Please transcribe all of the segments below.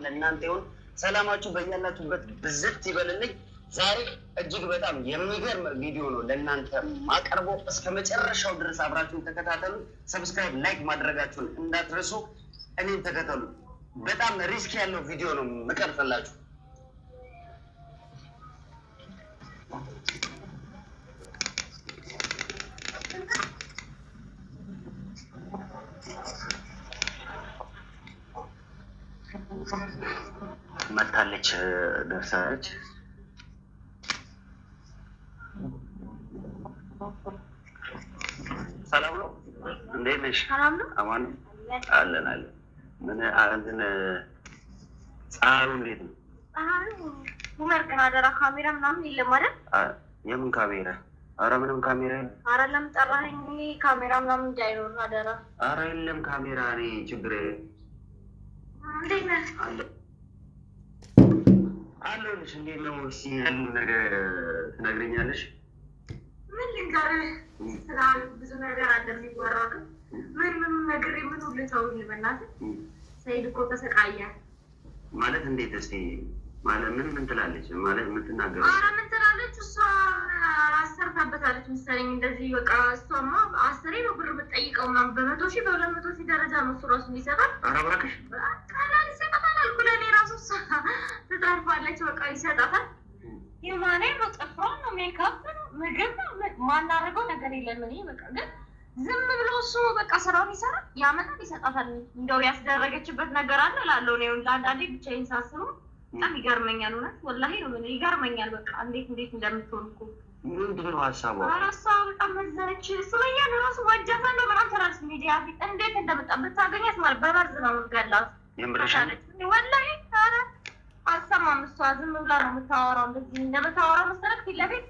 ለእናንተ ይሁን። ሰላማችሁ በያላችሁበት ብዝት ይበልልኝ። ዛሬ እጅግ በጣም የሚገርም ቪዲዮ ነው ለእናንተ ማቀርቦ። እስከ መጨረሻው ድረስ አብራችሁን ተከታተሉ። ሰብስክራይብ፣ ላይክ ማድረጋችሁን እንዳትረሱ። እኔን ተከተሉ። በጣም ሪስክ ያለው ቪዲዮ ነው የምቀርጽላችሁ። መታለች፣ ደርሳለች። ሰላም ነው? እንዴት ነሽ? አማን አለን አለን። ምን አንተን ፀሐዩ እንዴት ነው? ሙመር ግን አደራ ካሜራ ምናምን የለም አይደል? የምን ካሜራ? አረ ምንም ካሜራ የለም። አረ ለምን ጠራኸኝ? ካሜራ ምናምን እንዳይኖር አደራ። አረ የለም ካሜራ። እኔ ችግር እንዴት ነህ? አለሁልሽ። እንዴት ነው? እስኪ ያሉን ነገር ትነግረኛለሽ? ምን ልንገርህ? ስለ ብዙ ነገር አለ የሚወራ ግን ምን ነገር ምን ሁሉ ተውኝ በእናትህ። ሰይድ እኮ ተሰቃየ ማለት እንዴት? እስኪ ማለት ምን ትላለች? ማለት ምን ትናገረው? ኧረ ምን ትላለች? እሷ አሰርታበታለች መሰለኝ እንደዚህ በቃ። እሷማ አስሬ ነው ብር የምትጠይቀው ምናምን በ100,000 በ200,000 ደረጃ ነው እሱ እራሱ የሚሰጣት። ኧረ እባክሽ ቀላል ይሰጣታል አልኩ። ለእኔ እራሱ እሷ ትጠርፋለች በቃ ይሰጣታል። የማኔ ነው ጥፍሯን ነው ሜካፕ ነው ምግብ ነው ማናደርገው ነገር የለም። እኔ በቃ ግን ዝም ብሎ እሱ በቃ ስራውን ይሰራል፣ ያመጣል፣ ይሰጣታል። እንደው ያስደረገችበት ነገር አለ እላለሁ ነው። ለአንዳንዴ ብቻዬን ሳስበው በጣም ይገርመኛል። እውነት ወላሂ ነው ይገርመኛል። በቃ እንዴት እንደምትሆን እኮ ምንድን ነው ሀሳቧ? እራሷ በጣም መዘነች። ሱመያን እራሱ ወጃታለሁ ምናምን ትላለች ሚዲያ ፊት። እንዴት እንደመጣ ብታገኛት ማለት በመርዝ ነው የምትገላት። የምርሻለች ወላሂ። ኧረ አልሰማም። እሷ ዝም ብላ ነው የምታወራው። እንደዚህ እንደምታወራው መሰለክ ፊት ለፊት።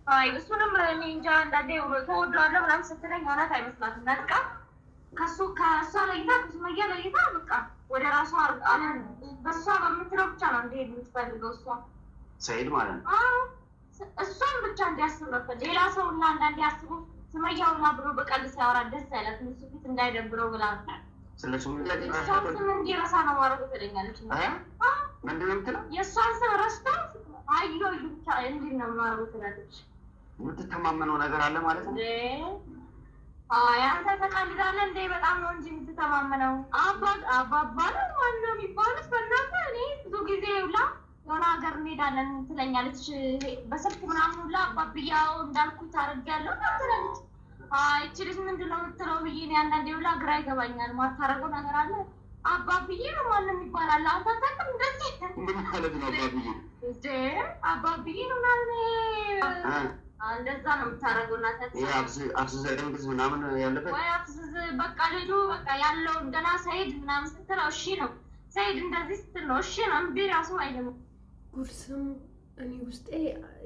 አይ እሱንም እኔ እንጃ አንዳንዴ ተወዷለሁ ምናምን ስትለኝ እውነት አይመስላትም። በቃ ከእሷ ለይታ ከሱመያ ለይታ በቃ ወደ ራሷ በእሷ በምትለው ብቻ ነው እንዲሄድ የምትፈልገው እሷ ሰይድ ማለት ነው። እሷን ብቻ እንዲያስብ ነበር። ሌላ ሰው እና አንዳንዴ አስቡ ሱመያውና ብሎ በቀልድ ሲያወራ ደስ አይላት እሱ ፊት እንዳይደብረው ብላ ስለ ሱመያ ስም እንዲረሳ ነው ማድረግ ትለኛለች። ምንድን ነው የምትለው? የእሷን ስም ረስታ አዩ ብቻ እንዲህ ነው ማድረግ ትላለች። የምትተማመነው ነገር አለ ማለት ነው። አንተ ተቀልዳለህ እንዴ? በጣም ነው እንጂ የምትተማመነው። አባባ ነው ማነው የሚባሉት? በእናትህ እኔ ብዙ ጊዜ ሁላ የሆነ ሀገር እንሄዳለን ትለኛለች በስልክ ምናምን ሁላ አባብያው እንዳልኩት አድርጌያለሁ ትላለች። ይቺ ልጅ ምንድን ነው የምትለው ብዬ እኔ አንዳንዴ ሁላ ግራ ይገባኛል። ማታረገው ነገር አለ። አባብዬ ነው ማንም ይባላል። አንተ አታውቅም እንደዚህ ምን ማለት ነው? አባብዬ ነው ምናምን እንደዛ ነው የምታደርገው። እናትህ አፍዝዘ ደንግዝ ምናምን ያለበት ወይ አፍዝዝ በቃ ልጁ በቃ ያለው እንደና ሰይድ ምናምን ስትለው እሺ ነው። ሰይድ እንደዚህ ስትል ነው እሺ ነው። እምቢ ራሱ አይደለም። ጉድ ስሙ። እኔ ውስጤ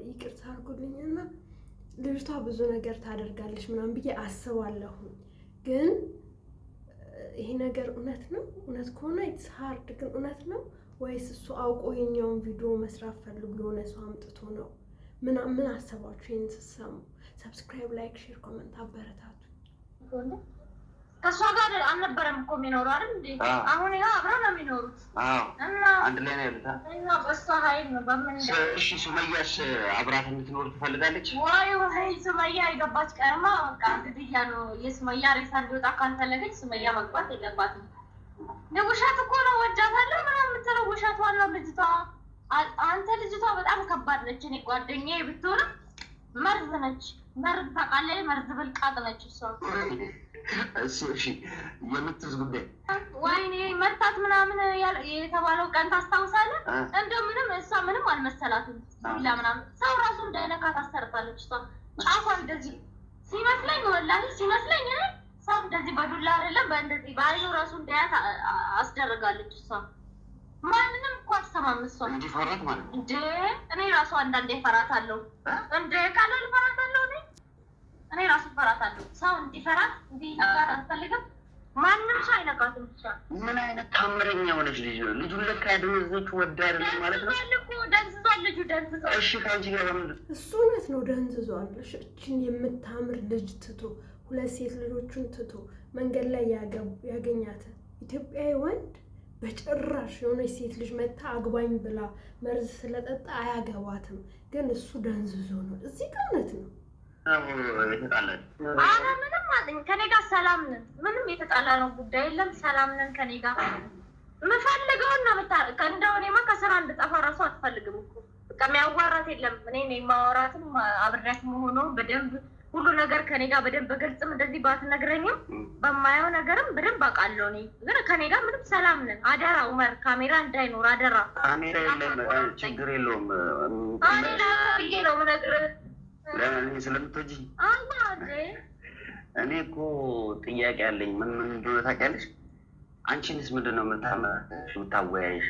ይቅርታ አድርጉልኝና ልጅቷ ብዙ ነገር ታደርጋለች ምናምን ብዬ አስባለሁ። ግን ይሄ ነገር እውነት ነው? እውነት ከሆነ ኢትስ ሃርድ። ግን እውነት ነው ወይስ እሱ አውቆ የኛውን ቪዲዮ መስራት ፈልጉ የሆነ ሰው አምጥቶ ነው? ምን አሰባችሁ? ይህን ስትሰሙ ሰብስክራይብ፣ ላይክ፣ ሼር፣ ኮመንት አበረታቱ። ከእሷ ጋር አልነበረም እኮ የሚኖሩ አይደል እንዴ? አሁን ያ አብረው ነው የሚኖሩት እና አንድ ላይ ነው ያሉት እና በእሷ ኃይል ነው በምን። እሺ ሱመያስ አብራት እንድትኖር ትፈልጋለች? ወይ ሱመያ የገባች ቀርማ በቃ ግድያ ነው። የሱመያ ሬሳ እንዲወጣ ካልፈለገች ሱመያ መግባት የለባትም። ውሸት እኮ ነው። ወጃታለሁ ምናምን የምትለው ውሸት ዋናው ልጅቷ። አንተ ልጅቷ በጣም ከባድ ነች። እኔ ጓደኛዬ ብትሆንም መርዝ ነች። መርዝ ታውቃለህ? መርዝ ብልቃጥ ነች እሷ። እሺ የምትዝ ጉዳይ ወይኔ መርታት ምናምን የተባለው ቀን ታስታውሳለህ? እንደው ምንም እሷ ምንም አልመሰላትም። ዱላ ምናምን ሰው ራሱ እንዳይነካ ታሰርታለች እሷ። ጫፏን እንደዚህ ሲመስለኝ ወላሂ ሲመስለኝ ሰው እንደዚህ በዱላ አይደለም በእንደዚህ በአይኑ ራሱ እንዳያት አስደርጋለች እሷ። ማንንም እኮ አትሰማም እሷ። እንዲፈራት ማለት እንደ እኔ ራሱ አንዳንዴ እፈራታለሁ። እንደ ቀላል እፈራታለሁ። እኔ ራሱ እፈራታለሁ። ሰው እንዲፈራት እንዲነካት አትፈልግም። ማንም ሰው አይነካትም እሷ። ምን አይነት ታምረኛ ሆነች ልጅ ነው። ልጁን ለካ ያደነዘች ወዳ አይደለም ማለት ነው። ደንዝዟል ልጁ ደንዝዟል። እሺ ከአንቺ ጋር በምንድን እሱ እውነት ነው ደንዝዟል። እችን የምታምር ልጅ ትቶ 2 ሴት ልጆቹን ትቶ መንገድ ላይ ያገኛት ኢትዮጵያዊ ወንድ በጭራሽ የሆነች ሴት ልጅ መታ አግባኝ ብላ መርዝ ስለጠጣ አያገባትም። ግን እሱ ደንዝዞ ነው። እዚህ ጋር እውነት ነው። አረ ምንም አለኝ ከኔ ጋር ሰላም ነን። ምንም የተጣላ ነው ጉዳይ የለም። ሰላም ነን ከኔ ጋር የምፈልገውን ነው የምታረቅ። እንደው እኔማ ከስራ እንድጠፋ እራሱ አትፈልግም እኮ በቃ የሚያዋራት የለም። እኔ የማወራትም አብሬያት መሆኑን በደንብ ሁሉ ነገር ከኔ ጋር በደንብ በግልጽም እንደዚህ ባትነግረኝም በማየው ነገርም በደንብ አውቃለሁ። እኔ ግን ከኔ ጋር ምንም ሰላም ነን። አደራ ኡመር ካሜራ እንዳይኖር አደራ። ካሜራ የለም ችግር የለውም። እኔ ብዬ ነው የምነግርህ። ለምን ስለምትወጂ? እኔ እኮ ጥያቄ አለኝ። ምን እንደሆነ ታውቂያለሽ? አንቺንስ ምንድን ነው የምታወያይሽ?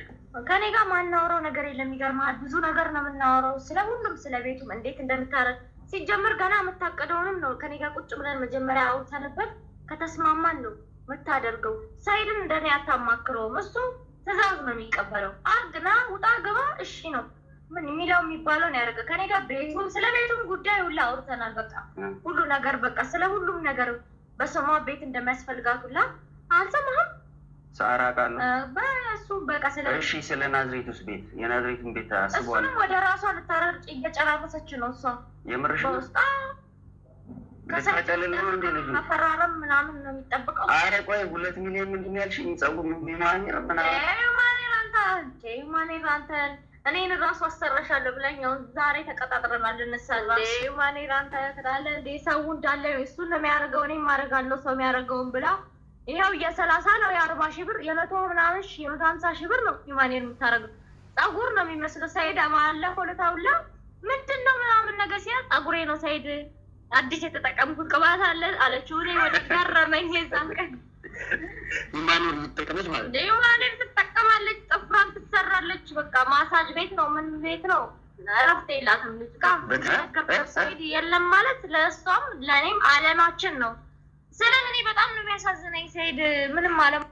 ከኔ ጋር ማናወራው ነገር የለም። ይገርምሃል፣ ብዙ ነገር ነው የምናወራው። ስለ ሁሉም፣ ስለ ቤቱም እንዴት እንደምታረግ ሲጀምር ገና የምታቀደውንም ነው ከኔ ጋር ቁጭ ብለን መጀመሪያ አውርተንበት ከተስማማን ነው የምታደርገው። ሳይድን እንደኔ አታማክረውም። እሱ ትዕዛዝ ነው የሚቀበለው። አርግና ውጣ ገባ እሺ ነው ምን የሚለው የሚባለው ነው ያደረገ። ከኔ ጋር ቤቱም ስለ ቤቱም ጉዳይ ሁላ አውርተናል። በቃ ሁሉ ነገር በቃ ስለ ሁሉም ነገር በሰማ ቤት እንደሚያስፈልጋት ሁላ አልሰማህም? ሳራ ቃል በእሱ በቃ ስለ እሺ ስለ ናዝሬቱስ ቤት የናዝሬቱን ቤት አስቧል። እሱንም ወደ ራሷ ልታረጭ እየጨራረሰች ነው እሷ። የምርሽ ነው? መፈራረም ምናምን ነው የሚጠብቀው። አረ ቆይ 2 ሚሊዮን ምንድን ያልሽኝ? ጸጉር ማኔር ማኔር አንተ እኔን ራሱ አሰራሻለሁ ብለኝ አሁን ዛሬ ተቀጣጥረናል። እንሰራሽ ማኔር አንተ ትላለህ እንዴ? ሰው እንዳለ እሱን ነው የሚያደርገው እኔም አደርጋለሁ ሰው የሚያደርገውን ብላ ይኸው የ30 ነው የ40 ሺህ ብር የ100 ምናምን የ150 ሺህ ብር ነው ማኔር የምታደርገው። ጸጉር ነው የሚመስለው። ሳይድ ማለፈው ለታውላ ምንድን ነው ምናምን ነገር ሲያ ጸጉሬ ነው ሳይድ አዲስ የተጠቀምኩት ቅባት አለ አለችው። እኔ ወደ ገረመኝ የዛን ቀን ማኔር የምትጠቀመች ማለት ነው። ማኔር ትጠቀማለች፣ ጥፍሯን ትሰራለች። በቃ ማሳጅ ቤት ነው ምን ቤት ነው እረፍት የላትም ልጅ ጋር ሳይድ የለም ማለት ለእሷም ለእኔም አለማችን ነው። ስለ እኔ በጣም ነው የሚያሳዝነኝ ሳይድ ምንም አለም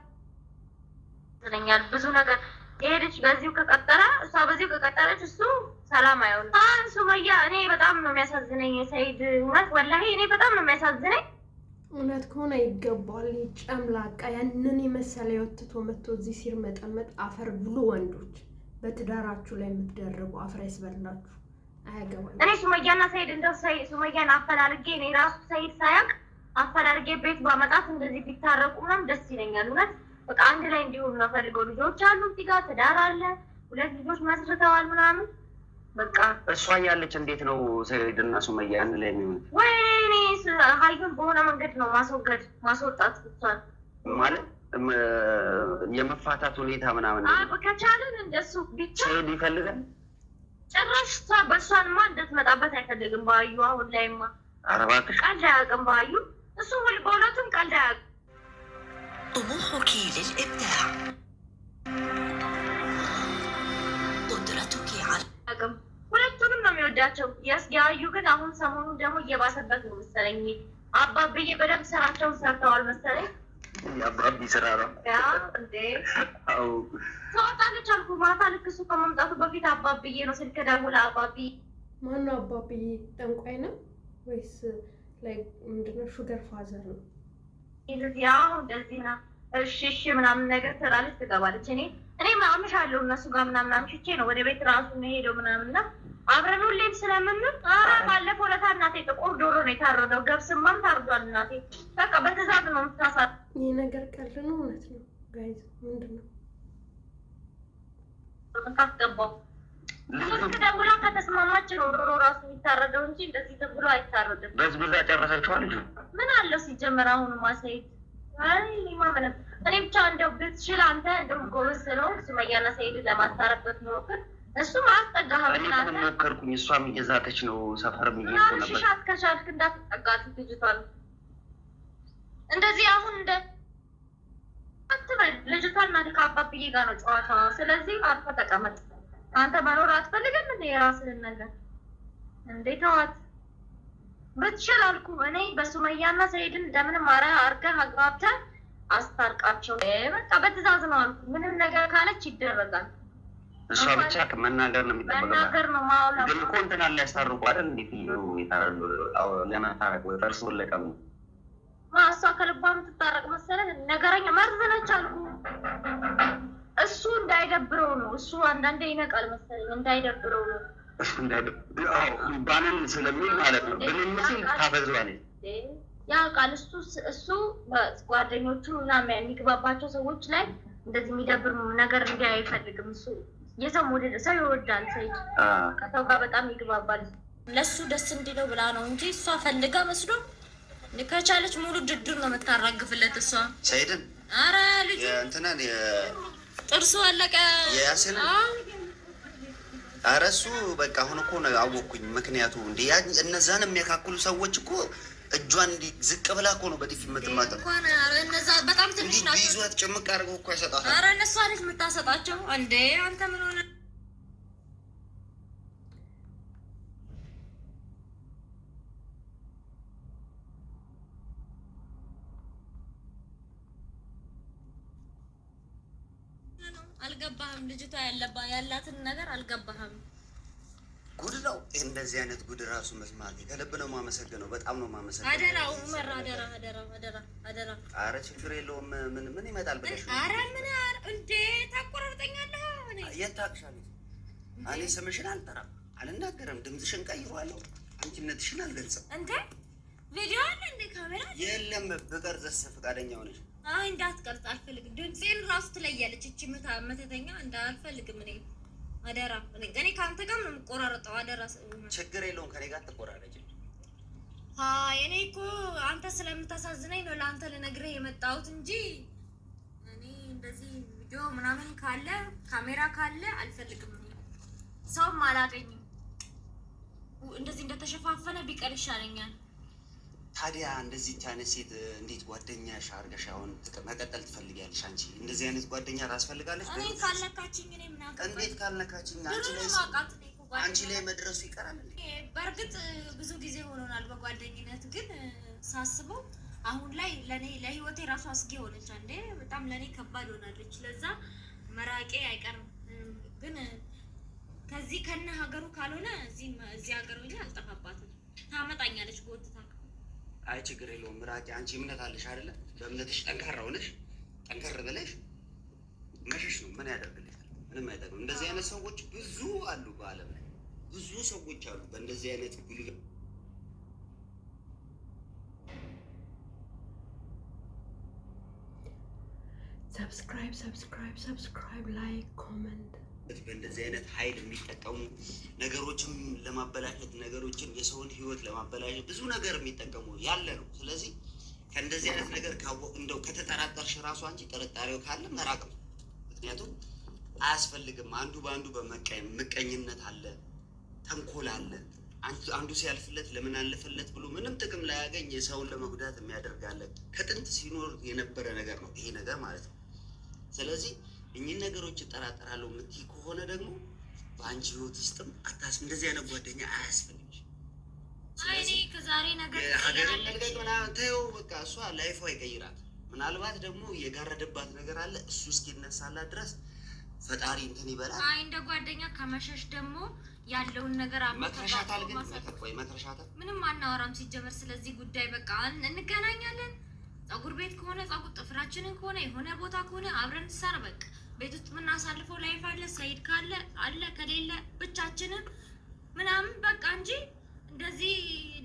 ብዙ ነገር የሄደች በዚሁ ከቀጠረ እሷ በዚሁ ከቀጠረች እሱ ሰላም አይሆንም። ሱመያ እኔ በጣም ነው የሚያሳዝነኝ የሰይድ እውነት ወላሂ እኔ በጣም ነው የሚያሳዝነኝ። እውነት ከሆነ ይገባል። ጨምላቃ ያንን የመሰለ የወትቶ መጥቶ እዚህ ሲር መጠመጥ አፈር ብሉ። ወንዶች በትዳራችሁ ላይ የምትደርቡ አፈር ያስበላችሁ። አያገባኝ። እኔ ሱመያና ሰይድ እንደው ሱመያን አፈላልጌ እኔ ራሱ ሰይድ ሳያውቅ አፈላልጌ ቤት ባመጣት እንደዚህ ቢታረቁ ምናምን ደስ ይለኛል። እውነት በቃ አንድ ላይ እንዲሆኑ ነው ፈልገው። ልጆች አሉ እዚህ ጋር ትዳር አለ፣ 2 ልጆች መስርተዋል ምናምን በቃ እሷ ያለች እንዴት ነው ሰይድና ሱመያ አንድ ላይ የሚሆኑት? ወይኔ ሀይሉን በሆነ መንገድ ነው ማስወጣት ብቻል ማለት የመፋታት ሁኔታ ምናምን ከቻለን እንደሱ ብቻ ሰይድ ይፈልጋል። ጭራሽ በእሷንማ እንድትመጣበት አይፈልግም። ባዩ አሁን ላይማ ኧረ እባክሽ ቀልድ አያውቅም ባዩ። እሱ በሁለቱም ቀልድ አያውቅም። طموحك للإبداع قدرتك على ሁለቱንም ነው የሚወዳቸው። ያዩ ግን አሁን ሰሞኑን ደግሞ እየባሰበት ነው መሰለኝ። አባብዬ በደንብ ስራቸውን ሰርተዋል መሰለኝ። የአባቢ ስራ ነው እንዴ? ተወጣለች አልኩ ማታ ልክ እሱ ከመምጣቱ በፊት አባብዬ ነው ስልክ ደውላ አባብዬ ማነው አባብዬ? ጠንቋይ ነው ወይስ ላይ ምንድነው? ሹገር ፋዘር ነው? ያው እንደዚህ ነው። እሺ እሺ ምናምን ነገር ትላለች ትገባለች። እኔ አምሻለሁ እነሱ ጋር ምናምን አምሽቼ ነው ወደ ቤት ራሱ ሄደው ምናምንና አብረን ሁሌም ስለምንል ባለፈው ዕለት እናቴ ጥቁር ዶሮ ነው የታረደው። ገብስማም ታርዷል እናቴ። በቃ በትዕዛዝ ነው የምታሳት። ይህ ነገር ቀልድ ነው እውነት ነው? ጋይዝ ምንድን ነው ታስገባው? ስልክ ደውላ ከተስማማች ነው ዶሮ ራሱ የሚታረደው እንጂ እንደዚህ ተብሎ አይታረድም። በዝብዛ ጨረሰችዋል። ምን አለው ሲጀመር አሁን ማሳየት ማመነት። እኔ ብቻ እንደው ብትችል አንተ እንደው ጎበዝ ስለሆንክ ሱመያና ሰይድ ለማስታረቅበት ሞክር። እሱም አስጠጋኸው እናንተ ሞከርኩኝ። እሷም እየዛተች ነው ሰፈር እየሄድኩ ነበር። ሽሻት ከቻልክ እንዳትጠጋት ልጅቷን እንደዚህ አሁን እንደ አትበል። ልጅቷን እና ከአባብዬ ጋር ነው ጨዋታዋ። ስለዚህ አርፈህ ተቀመጥ። አንተ መኖር አትፈልግም እንደ የራስህን ነገር እንዴ? ተዋት ብትችል አልኩ። እኔ በሱመያና ሰይድን እንደምንም አድርገህ አግባብተህ አስታርቃቸው። በቃ በትዕዛዝ ነው አልኩ። ምንም ነገር ካለች ይደረጋል። እሷ ብቻ መናገር ነው የሚጠበቅባት። መናገር ነው ማውላ። ግን እኮ እንትን አለ ያስታርቁ አይደል? እንዴት ነው የታረዱ? ለማታረቅ ወይ እርስ ወለቀም እሷ ከልቧ የምትታረቅ መሰለህ? ነገረኛ መርዝ ነች አልኩ። እሱ እንዳይደብረው ነው። እሱ አንዳንዴ ይነቃል መሰለኝ እንዳይደብረው ነው። ባንን ስለሚል ማለት ነው። ብንምስል ታፈዘዋለች ያ ቃል እሱ ጓደኞቹ ምናምን የሚግባባቸው ሰዎች ላይ እንደዚህ የሚደብር ነገር እንዲህ አይፈልግም። እሱ የሰው ሞዴል ሰው ይወዳል። ሰይድ ከሰው ጋር በጣም ይግባባል። ለሱ ደስ እንዲለው ብላ ነው እንጂ እሷ ፈልጋ መስሎ ከቻለች ሙሉ ድድር ነው የምታራግፍለት እሷ ሰይድን። ኧረ ልጅ እንትናን ጥርሱ አለቀ ያስን። ኧረ እሱ በቃ አሁን እኮ ነው አወቅኩኝ። ምክንያቱ እንደ እነዛን የሚያካክሉ ሰዎች እኮ እጇን እንዲህ ዝቅ ብላ እኮ ነው በጥፊ የምትማጠው። እነዛ በጣም ትንሽ ናቸው። ቢይዟት ጭምቅ አድርገው እኮ ያሰጣታል። ኧረ እነሱ አለች የምታሰጣቸው እንዴ! አንተ ምን ሆነ? አልገባህም? ልጅቷ ያላትን ነገር አልገባህም? ጉድ ነው እንደዚህ አይነት ጉድ ራሱ መስማት። ከልብ ነው የማመሰግነው። በጣም ነው የማመሰግነው። አደራ ኡመር፣ አደራ። አረ ችግር የለውም። ምን ይመጣል ብለሽ? አረ ምን እንዴ ታቆራርጠኛለህ? የት ታውቅሻለሽ? እኔ ስምሽን አልጠራም፣ አልናገርም። ድምፅሽን ቀይሯለሁ፣ አንቺነትሽን አልገልጽም። እንዴ ቪዲዮ አለ እንዴ? ካሜራ የለም። ብቀርጽስ ፈቃደኛ ሆነሽ? አይ እንዳትቀርጽ አልፈልግም። ድምፄን ራሱ ትለያለች እቺ መተተኛ። እንዳልፈልግም እኔ አደራ። እኔ ከአንተ ጋር ነው የምቆራረጠው። አደራ። ችግር የለውም፣ ከኔ ጋር ትቆራረጭ። እኔ እኮ አንተ ስለምታሳዝነኝ ነው ለአንተ ልነግርህ የመጣሁት እንጂ እኔ እንደዚህ ቪዲዮ ምናምን ካለ ካሜራ ካለ አልፈልግም። ሰውም አላገኝም። እንደዚህ እንደተሸፋፈነ ቢቀር ይሻለኛል። ታዲያ እንደዚህ አይነት ሴት እንዴት ጓደኛሽ አድርገሽ አሁን መቀጠል ትፈልጊያለሽ? አንቺ እንደዚህ አይነት ጓደኛ ታስፈልጋለች? እኔ ካልነካችኝ እኔ ምናምን እንዴት ካልነካችኝ አንቺ ላይ መድረሱ ይቀራል እንዴ? በእርግጥ ብዙ ጊዜ ሆኖናል በጓደኝነት፣ ግን ሳስበው አሁን ላይ ለኔ ለህይወቴ ራሱ አስጊ ሆነች። አንዴ በጣም ለኔ ከባድ ሆናለች። ለዛ መራቄ አይቀርም። ግን ከዚህ ከነ ሀገሩ ካልሆነ እዚህ ሀገር ሆኜ አልጠፋባትም። ታመጣኛለች ጎትታ። አይ ችግር የለውም ምራቄ። አንቺ እምነት አለሽ አይደለ? በእምነትሽ ጠንካራ ሆነሽ ጠንከር ብለሽ መሸሽ ነው። ምን ያደርግልሻል? ምንም አይጠቅም። እንደዚህ አይነት ሰዎች ብዙ አሉ፣ በዓለም ላይ ብዙ ሰዎች አሉ በእንደዚህ አይነት ጉልጋ ሰብስክራይብ ላይክ ኮመንት በእንደዚህ አይነት ኃይል የሚጠቀሙ ነገሮችን ለማበላሸት ነገሮችን የሰውን ህይወት ለማበላሸት ብዙ ነገር የሚጠቀሙ ያለ ነው። ስለዚህ ከእንደዚህ አይነት ነገር እንደው ከተጠራጠርሽ ራሱ አንቺ ጥርጣሬው ካለ መራቅ ነው። ምክንያቱም አያስፈልግም። አንዱ በአንዱ ምቀኝነት አለ፣ ተንኮል አለ። አንዱ ሲያልፍለት ለምን አለፈለት ብሎ ምንም ጥቅም ላያገኝ የሰውን ለመጉዳት የሚያደርጋለን ከጥንት ሲኖር የነበረ ነገር ነው ይሄ ነገር ማለት ነው። ስለዚህ እኚህ ነገሮች እጠራጠራለሁ የምትይ ከሆነ ደግሞ በአንቺ ህይወት ውስጥም እንደዚህ አይነት ጓደኛ አያስፈልግሽ። ስለዚህ ከዛሬ ነገር ሀገርን መልቀቅ ምናምን ተይው በቃ። እሷ ላይፏ ይቀይራል። ምናልባት ደግሞ የጋረደባት ነገር አለ። እሱ እስኪነሳላት ድረስ ፈጣሪ እንትን ይበላል። አይ እንደ ጓደኛ ከመሸሽ ደግሞ ያለውን ነገር መክረሻታል። ግን መክረሻታል። ምንም አናወራም ሲጀመር ስለዚህ ጉዳይ። በቃ እንገናኛለን። ፀጉር ቤት ከሆነ ፀጉር ጥፍራችንን ከሆነ የሆነ ቦታ ከሆነ አብረን ሰር በቃ ቤት ውስጥ የምናሳልፈው ላይፍ አለ። ሰይድ ካለ አለ፣ ከሌለ ብቻችንን ምናምን በቃ እንጂ እንደዚህ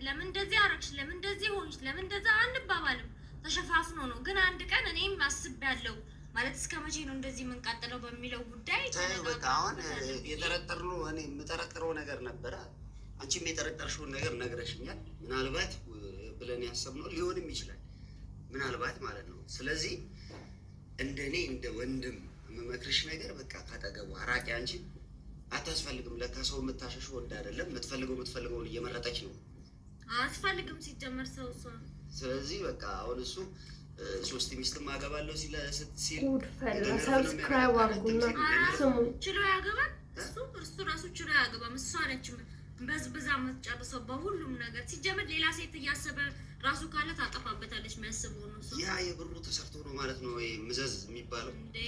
ለምን እንደዚህ አረግሽ፣ ለምን እንደዚህ ሆንሽ፣ ለምን እንደዛ አንባባልም። ተሸፋፍኖ ነው። ግን አንድ ቀን እኔም አስቤያለሁ ማለት እስከ መቼ ነው እንደዚህ የምንቀጥለው በሚለው ጉዳይ በቃ አሁን የጠረጠርነው እኔ የምጠረጥረው ነገር ነበረ። አንቺም የጠረጠርሽውን ነገር ነግረሽኛል። ምናልባት ብለን ያሰብነው ሊሆንም ይችላል ምናልባት ማለት ነው። ስለዚህ እንደኔ እንደ ወንድም የምመክርሽ ነገር በቃ ካጠገቡ አራቂ። አንቺ አታስፈልግም። ለካ ሰው የምታሸሽ ወድ አይደለም። የምትፈልገውን እየመረጠች ነው። አያስፈልግም ሲጀመር ሰው እሷ። ስለዚህ በቃ አሁን እሱ 3 ሚስትም አገባለሁ ሲል ሰብስክራይብ አድርጉና ስሙ። ችሎ ያገባል እሱ ራሱ ችሎ ያገባም። እሷ ነች በዝብዛ የምትጨርሰው በሁሉም ነገር። ሲጀመር ሌላ ሴት እያሰበ ራሱ ካለ ታጠፋበታለች። የሚያስበው ነው እሱ። ያ የብሩ ተሰርቶ ነው ማለት ነው ወይ ምዘዝ የሚባለው እንዴ?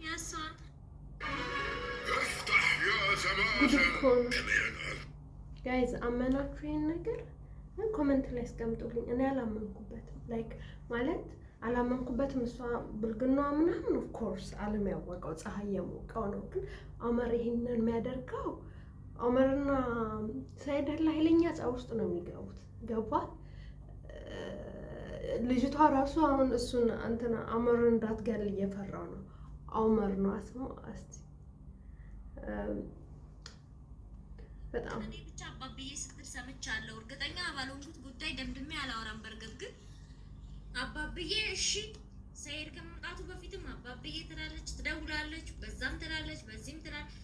ያሳ ጋይዝ አመናችሁ ይሄን ነገር ኮመንት ላይ አስቀምጡልኝ። እኔ አላመንኩበትም። ላይክ ማለት አላመንኩበትም። እሷ ብልግናዋ ምናምን ኦፍ ኮርስ ዓለም ያወቀው ፀሐይ የሞቀው ነው። ግን ኦመር ይሄንን የሚያደርገው ኦመርና ሰይድ ኃይለኛ ጸብ ውስጥ ነው የሚገቡት። ገባት ልጅቷ ራሱ አሁን እሱን አንተና ኦመር እንዳትገል እየፈራው ነው። ኦመር ነው አስሙ እስቲ በጣም እኔ ብቻ አባብዬ ስትል ሰምቻለሁ። እርግጠኛ ባልሆንኩት ጉዳይ ደምድሜ አላወራም። በርግጥ ግን አባብዬ እሺ ሰይድ ከመምጣቱ በፊትም አባብዬ ትላለች፣ ትደውላለች፣ በዛም ትላለች፣ በዚህም ትላለች።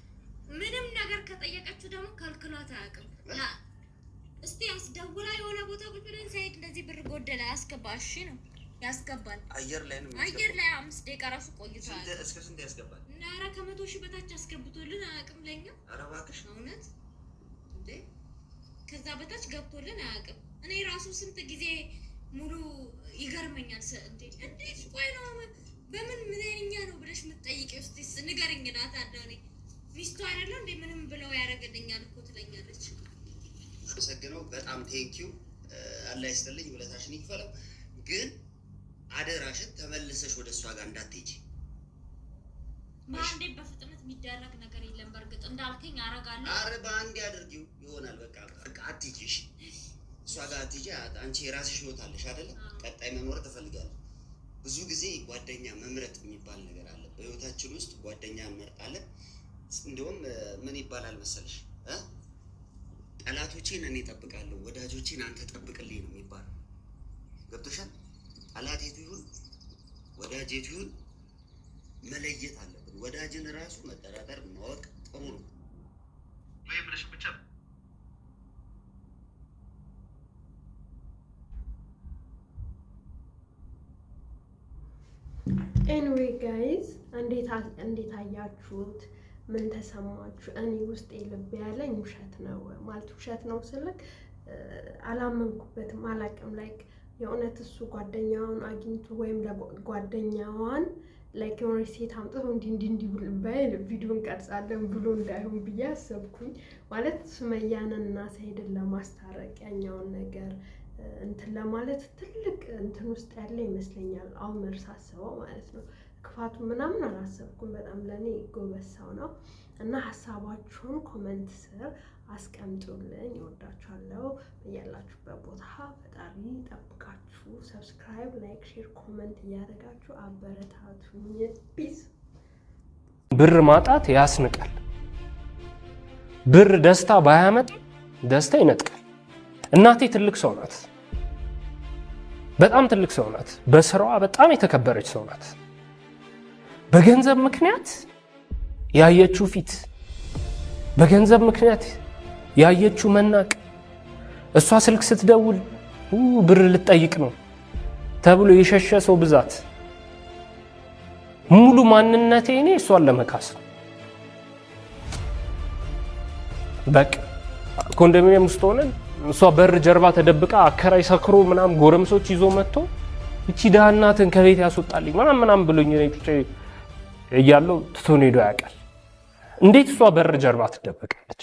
ምንም ነገር ከጠየቀችው ደግሞ ከልክሏት አያውቅም። እስቲ አስደውላ የሆነ ቦታ ብትብለን ሰይድ እንደዚህ ብር ጎደለ አስገባ እሺ ነው ያስገባል። አየር ላይ ነው አየር ላይ 5 ደቂቃ ራሱ ቆይቷል። እስከ ስንት ያስገባል? ኧረ ከ100,000 በታች አስገብቶልን አያውቅም ለኛ። ኧረ እባክሽ እውነት እንዴ ከዛ በታች ገብቶልን አያውቅም። እኔ ራሱ ስንት ጊዜ ሙሉ ይገርመኛል። እንዴት ቆይ ነው በምን ምንኛ ነው ብለሽ የምትጠይቂው? እስቲ ንገረኝ። ናት አዳኔ ሚስቱ አይደለም እንዴ ምንም ብለው ያደርግልኛል እኮ ትለኛለች። አመሰግነው በጣም ቴንኪው አላህ ይስጥልኝ፣ ውለታሽን ይክፈለው። ግን አደራሽን ተመልሰሽ ወደ እሷ ጋር እንዳትሄጂ። በአንዴ በፍጥነት የሚደረግ ነገር የለም። በእርግጥ እንዳልከኝ አረጋለሁ። አረ በአንዴ አድርጊው ይሆናል። በቃ አትሂጂ እሺ። እሷ ጋር አትሂጂ። አንቺ የራስሽ ህይወት አለሽ አይደለ? ቀጣይ መኖር ትፈልጋለሽ። ብዙ ጊዜ ጓደኛ መምረጥ የሚባል ነገር አለ በህይወታችን ውስጥ። ጓደኛ እንመርጣለን። እንደውም ምን ይባላል መሰለሽ ጠላቶቼን እኔ እጠብቃለሁ፣ ወዳጆቼን አንተ ጠብቅልኝ ነው የሚባለው። ገብቶሻል? ጠላቴቱ ይሁን ወዳጄቱ ይሁን መለየት አለብን። ወዳጅን ራሱ መጠራጠር ማወቅ ጥሩ ነው ወይ ብለሽ ብቻ ኤኒዌይ ጋይዝ እንዴት አያችሁት? ምን ተሰማችሁ? እኔ ውስጥ ልብ ያለኝ ውሸት ነው ማለት ውሸት ነው ስልክ አላመንኩበትም። አላቅም ላይክ የእውነት እሱ ጓደኛውን አግኝቶ ወይም ጓደኛዋን ላይክ የሆነ ሴት አምጥቶ እንዲህ ባይል ቪዲዮን ቀርጻለን ብሎ እንዳይሆን ብዬ አሰብኩኝ። ማለት ሱመያንን እና ሰይድን ለማስታረቅ ያኛውን ነገር እንትን ለማለት ትልቅ እንትን ውስጥ ያለ ይመስለኛል። ኦመር ሳስበው ማለት ነው። ክፋቱ ምናምን አላሰብኩም። በጣም ለኔ ጎበዝ ሰው ነው እና ሀሳባችሁን ኮሜንት ስር አስቀምጡልኝ። እወዳችኋለሁ። በያላችሁበት ቦታ ፈጣሪ ጠብቃችሁ። ሰብስክራይብ፣ ላይክ፣ ሼር፣ ኮሜንት እያደረጋችሁ አበረታቱኝ። ፒስ። ብር ማጣት ያስንቃል። ብር ደስታ ባያመጣ ደስታ ይነጥቃል። እናቴ ትልቅ ሰው ናት። በጣም ትልቅ ሰው ናት። በስራዋ በጣም የተከበረች ሰው ናት። በገንዘብ ምክንያት ያየችው ፊት፣ በገንዘብ ምክንያት ያየችው መናቅ፣ እሷ ስልክ ስትደውል ብር ልትጠይቅ ነው ተብሎ የሸሸ ሰው ብዛት፣ ሙሉ ማንነቴ እኔ እሷን ለመካስ ነው። በቃ ኮንዶሚኒየም ውስጥ ሆነን እሷ በር ጀርባ ተደብቃ አከራይ ሰክሮ ምናምን ጎረምሶች ይዞ መጥቶ እቺ ደሃ እናትን ከቤት ያስወጣልኝ ምናምን ብሎኝ እያለው ትቶን ሄዶ ያውቃል። እንዴት እሷ በር ጀርባ ትደበቃለች?